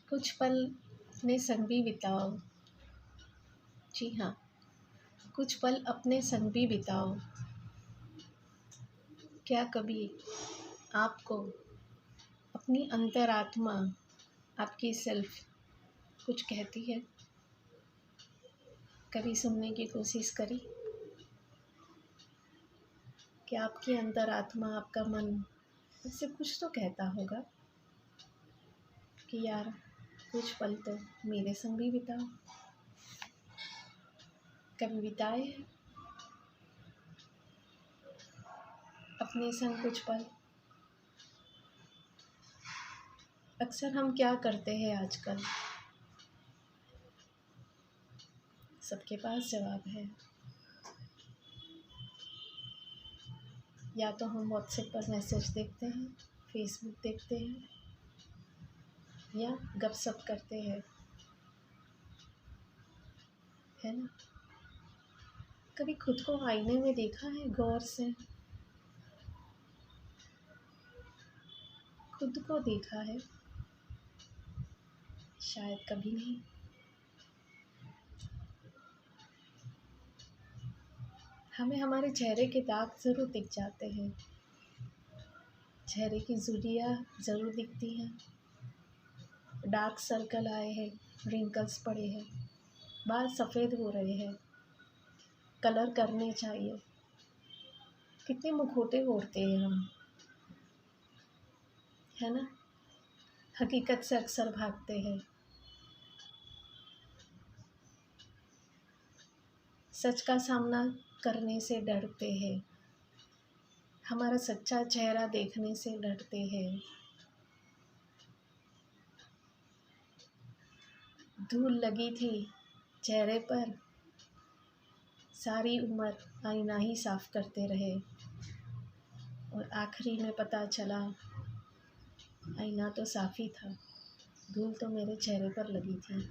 कुछ पल अपने संग भी बिताओ। जी हाँ, कुछ पल अपने संग भी बिताओ। क्या कभी आपको अपनी अंतरात्मा, आपकी सेल्फ कुछ कहती है? कभी सुनने की कोशिश करी? क्या आपकी अंतरात्मा, आपका मन उससे कुछ तो कहता होगा कि यार कुछ पल तो मेरे संग भी बिताओ। कभी बिताए हैं अपने संग कुछ पल? अक्सर हम क्या करते हैं आजकल? सबके पास जवाब है। या तो हम व्हाट्सएप पर मैसेज देखते हैं, फेसबुक देखते हैं, या गपशप करते हैं, है ना? कभी खुद को आईने में देखा है गौर से? खुद को देखा है? शायद कभी नहीं। हमें हमारे चेहरे के दाग ज़रूर दिख जाते हैं, चेहरे की झुर्रियाँ ज़रूर दिखती हैं, डार्क सर्कल आए हैं, रिंकल्स पड़े हैं, बाल सफ़ेद हो रहे हैं, कलर करने चाहिए। कितने मुखौटे ओढ़ते हैं हम, है ना? हकीकत से अक्सर भागते हैं। सच का सामना करने से डरते हैं, हमारा सच्चा चेहरा देखने से डरते हैं। धूल लगी थी चेहरे पर, सारी उम्र आईना ही साफ करते रहे, और आखिरी में पता चला आईना तो साफ ही था, धूल तो मेरे चेहरे पर लगी थी।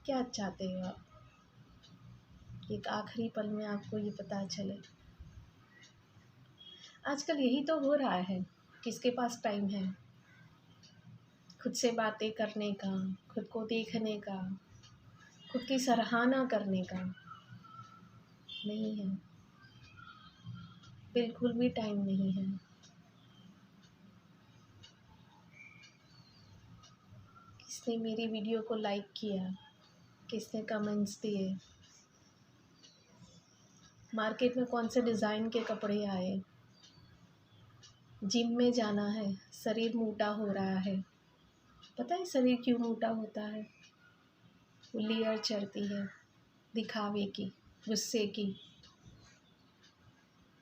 क्या चाहते हो आप? एक आखिरी पल में आपको ये पता चले? आजकल यही तो हो रहा है। किसके पास टाइम है खुद से बातें करने का, खुद को देखने का, खुद की सराहना करने का? नहीं है, बिल्कुल भी टाइम नहीं है। किसने मेरी वीडियो को लाइक किया, किसने कमेंट्स दिए, मार्केट में कौन से डिज़ाइन के कपड़े आए, जिम में जाना है, शरीर मोटा हो रहा है। पता है शरीर क्यों मोटा होता है? वो लेयर चढ़ती है दिखावे की, गुस्से की,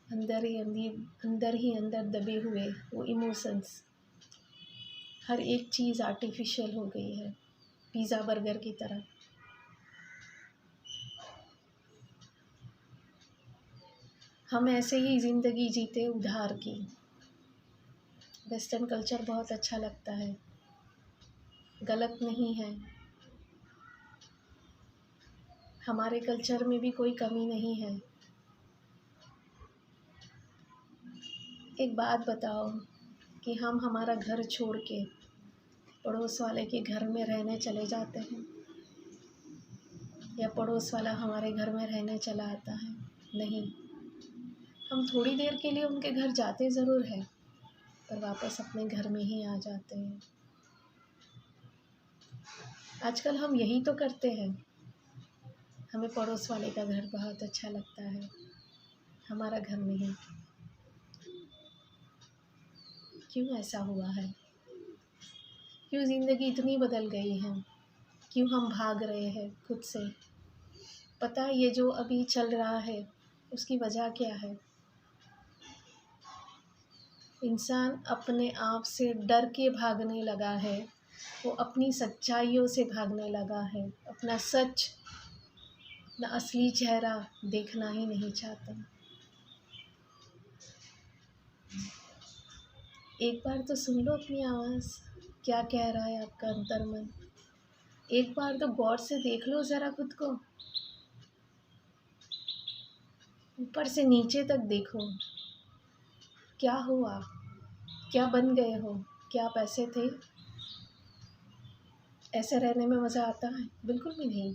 अंदर ही अंदर दबे हुए वो इमोशंस। हर एक चीज़ आर्टिफिशियल हो गई है, पिज़्ज़ा बर्गर की तरह। हम ऐसे ही ज़िंदगी जीते उधार की। वेस्टर्न कल्चर बहुत अच्छा लगता है, गलत नहीं है। हमारे कल्चर में भी कोई कमी नहीं है। एक बात बताओ कि हम हमारा घर छोड़ के पड़ोस वाले के घर में रहने चले जाते हैं, या पड़ोस वाला हमारे घर में रहने चला आता है? नहीं, हम थोड़ी देर के लिए उनके घर जाते ज़रूर हैं, पर वापस अपने घर में ही आ जाते हैं। आजकल हम यही तो करते हैं। हमें पड़ोस वाले का घर बहुत अच्छा लगता है, हमारा घर नहीं। क्यों ऐसा हुआ है? क्यों ज़िंदगी इतनी बदल गई है? क्यों हम भाग रहे हैं खुद से? पता है ये जो अभी चल रहा है उसकी वजह क्या है? इंसान अपने आप से डर के भागने लगा है, वो अपनी सच्चाइयों से भागने लगा है, अपना सच, अपना असली चेहरा देखना ही नहीं चाहता। एक बार तो सुन लो अपनी आवाज़, क्या कह रहा है आपका अंतर्मन। एक बार तो गौर से देख लो ज़रा खुद को, ऊपर से नीचे तक देखो। क्या हो आप? क्या बन गए हो? क्या आप ऐसे थे? ऐसे रहने में मज़ा आता है? बिल्कुल भी नहीं।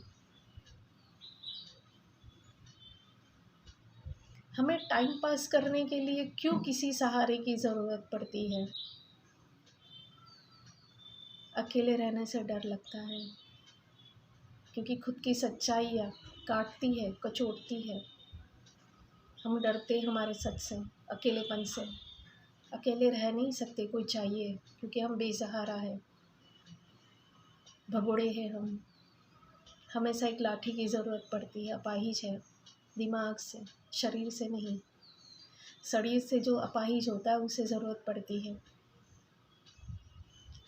हमें टाइम पास करने के लिए क्यों किसी सहारे की ज़रूरत पड़ती है? अकेले रहने से डर लगता है, क्योंकि खुद की सच्चाइयाँ काटती है, कचोटती है। हम डरते हैं हमारे सच से, अकेलेपन से। अकेले रह नहीं सकते, कोई चाहिए, क्योंकि हम बेसहारा हैं, भगोड़े हैं हम। हमेशा एक लाठी की ज़रूरत पड़ती है, अपाहिज है, दिमाग से, शरीर से नहीं। शरीर से जो अपाहिज होता है उसे ज़रूरत पड़ती है,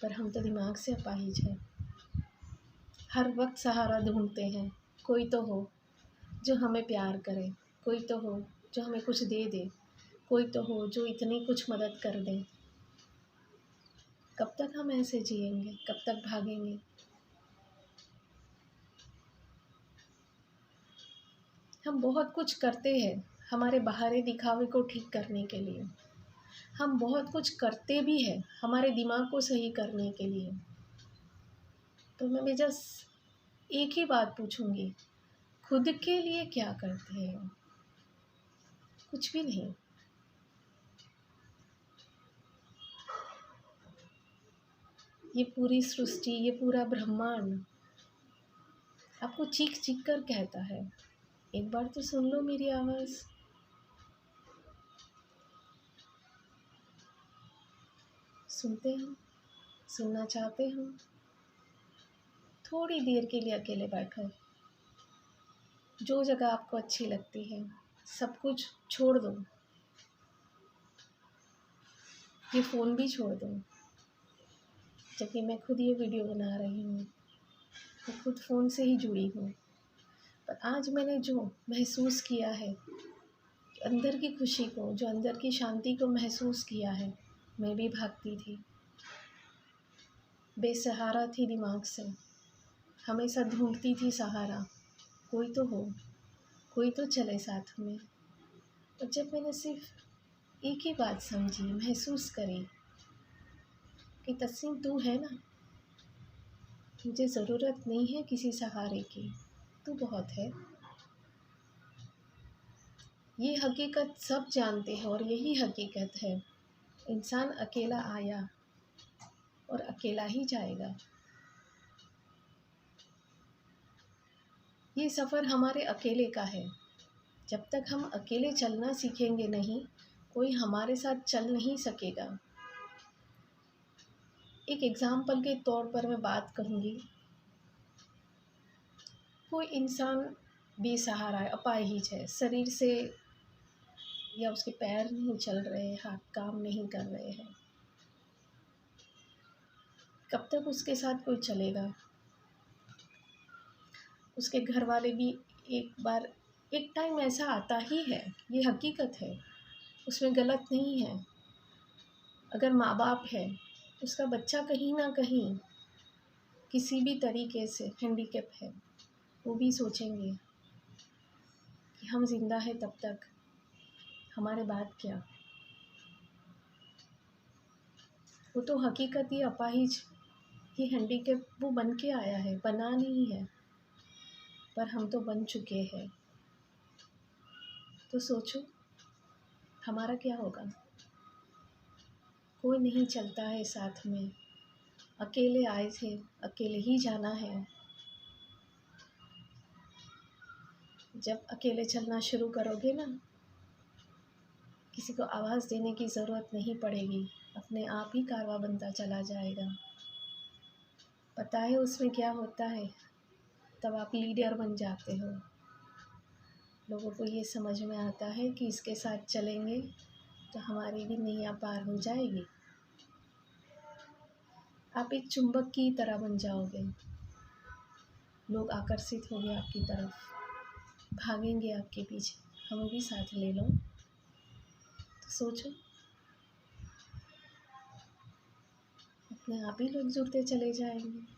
पर हम तो दिमाग से अपाहिज हैं। हर वक्त सहारा ढूंढते हैं। कोई तो हो जो हमें प्यार करे, कोई तो हो जो हमें कुछ दे दे, कोई तो हो जो इतनी कुछ मदद कर दे। कब तक हम ऐसे जिएंगे? कब तक भागेंगे? हम बहुत कुछ करते हैं हमारे बाहरी दिखावे को ठीक करने के लिए। हम बहुत कुछ करते भी हैं हमारे दिमाग को सही करने के लिए। तो मैं भी जस्ट एक ही बात पूछूंगी, खुद के लिए क्या करते हैं? कुछ भी नहीं। ये पूरी सृष्टि, ये पूरा ब्रह्मांड आपको चीख चीख कर कहता है, एक बार तो सुन लो मेरी आवाज़। सुनते हैं? सुनना चाहते हैं? थोड़ी देर के लिए अकेले बैठो, जो जगह आपको अच्छी लगती है सब कुछ छोड़ दो। ये फ़ोन भी छोड़ दो। जबकि मैं खुद ये वीडियो बना रही हूँ, मैं खुद फ़ोन से ही जुड़ी हूँ, पर आज मैंने जो महसूस किया है, अंदर की खुशी को, जो अंदर की शांति को महसूस किया है, मैं भी भागती थी, बेसहारा थी दिमाग से, हमेशा ढूंढती थी सहारा। कोई तो हो, कोई तो चले साथ में। और जब मैंने सिर्फ एक ही बात समझी, महसूस करी कि तस्सीम तू है ना, मुझे ज़रूरत नहीं है किसी सहारे की, तू बहुत है। ये हकीकत सब जानते हैं और यही हकीकत है, इंसान अकेला आया और अकेला ही जाएगा। ये सफ़र हमारे अकेले का है। जब तक हम अकेले चलना सीखेंगे नहीं, कोई हमारे साथ चल नहीं सकेगा। एक एग्ज़ाम्पल के तौर पर मैं बात कहूँगी, कोई इंसान बेसहारा है, अपाहिज है, शरीर से, या उसके पैर नहीं चल रहे, हाथ काम नहीं कर रहे हैं। कब तक उसके साथ कोई चलेगा? उसके घर वाले भी एक बार, एक टाइम ऐसा आता ही है, ये हकीकत है, उसमें गलत नहीं है। अगर माँ बाप है, उसका बच्चा कहीं ना कहीं किसी भी तरीके से हैंडीकैप है, वो भी सोचेंगे कि हम जिंदा हैं तब तक, हमारे बाद क्या। वो तो हकीकत, ये अपाहिज, ये हैंडीकैप वो बन के आया है, बना नहीं है, पर हम तो बन चुके हैं। तो सोचो हमारा क्या होगा? कोई नहीं चलता है साथ में, अकेले आए थे, अकेले ही जाना है। जब अकेले चलना शुरू करोगे ना, किसी को आवाज़ देने की ज़रूरत नहीं पड़ेगी, अपने आप ही कारवां बनता चला जाएगा। पता है उसमें क्या होता है? तब आप लीडर बन जाते हो। लोगों को ये समझ में आता है कि इसके साथ चलेंगे तो हमारी भी नैया पार हो जाएगी। आप एक चुंबक की तरह बन जाओगे, लोग आकर्षित होंगे आपकी तरफ, भागेंगे आपके पीछे, हमें भी साथ ले लो। तो सोचो, अपने आप ही लोग जुड़ते चले जाएंगे।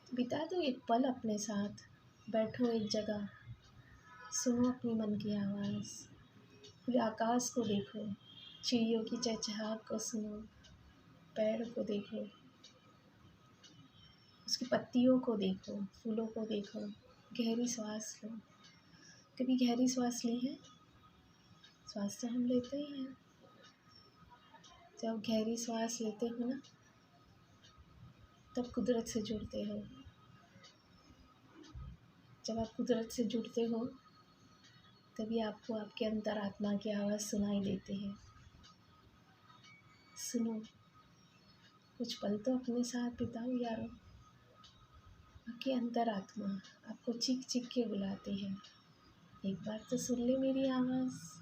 बिता दो एक पल अपने साथ, बैठो एक जगह, सुनो अपनी मन की आवाज़, खुले आकाश को देखो, चिड़ियों की चहचहाहट को सुनो, पेड़ को देखो, उसकी पत्तियों को देखो, फूलों को देखो। गहरी सांस लो। कभी गहरी सांस ली है? सांस तो हम लेते ही हैं। जब गहरी सांस लेते हो ना, तब कुदरत से जुड़ते हो। जब आप कुदरत से जुड़ते हो, तभी आपको आपके अंतरात्मा की आवाज़ सुनाई देती है। सुनो, कुछ पल तो अपने साथ बिताओ यारो। आपकी अंतरात्मा आपको चीख चीख के बुलाती है। एक बार तो सुन ले मेरी आवाज़।